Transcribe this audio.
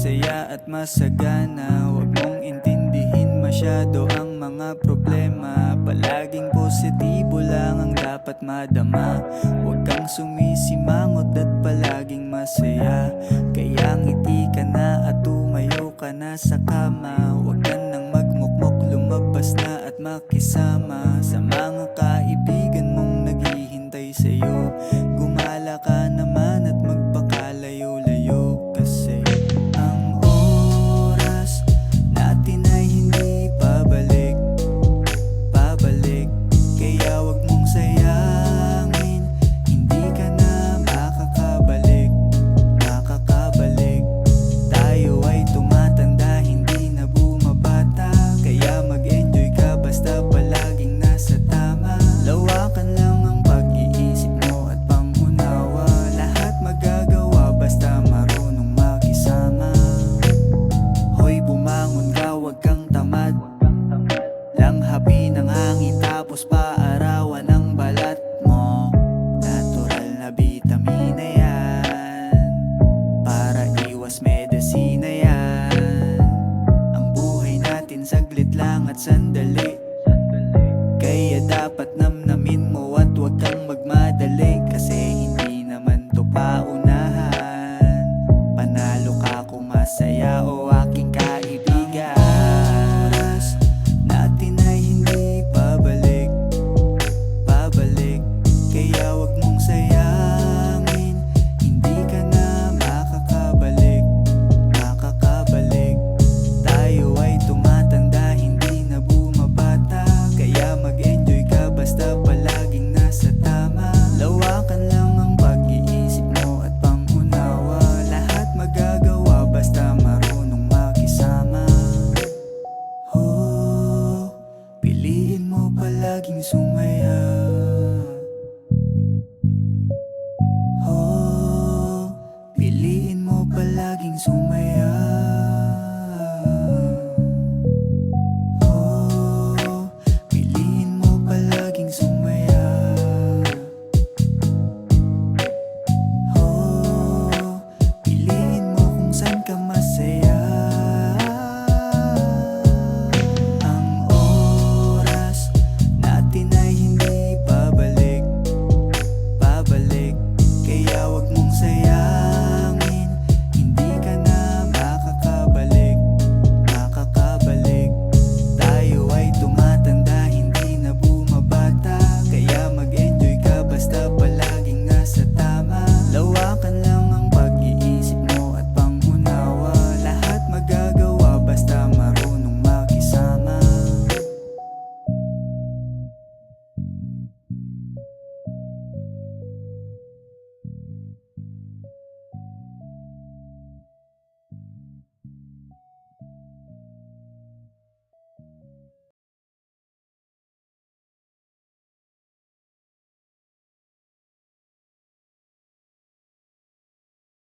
masaya at masagana. Huwag mong intindihin masyado ang mga problema. Palaging positibo lang ang dapat madama. Huwag kang sumisimangot at palaging masaya. Kaya ngiti ka na at tumayo ka na sa kama. Huwag ka nang magmukmok, lumabas na at makisama sa mga kaibigan mong naghihintay sa'yo. Gumala ka naman at magpakalayo-layo, kasi ang oras natin ay hindi pabalik. Kaya wag mong sayangin, hindi ka na makakabalik. Tayo ay tumatanda, hindi na bumabata. Kaya mag-enjoy ka basta palaging nasa tama. Lawakan lang ang pag-iisip mo at pangunawa. Lahat magagawa basta marunong makisama. Hoy, bumangon ka, wag kang tamad. Langhapi ng hangin tapos paarawan ng balat mo. Natural na bitamina yan, para iwas medisina yan. Ang buhay natin saglit lang at sandali. Kaya dapat namnamin mo at wag kang magmadali. Kasi hindi naman to paunahan. Panalo ka kung masaya o aking kaibigan. Natin ay hindi pabalik. Kaya wag mong sayangin, hindi ka na makakabalik. Tayo ay tumatanda, hindi na bumabata. Kaya mag-enjoy ka basta palaging nasa tama. Lawakan lang ang pag-iisip mo at pangunawa. Lahat magagawa basta marunong makisama. Piliin mo palaging sumaya. Piliin mo palaging sumaya.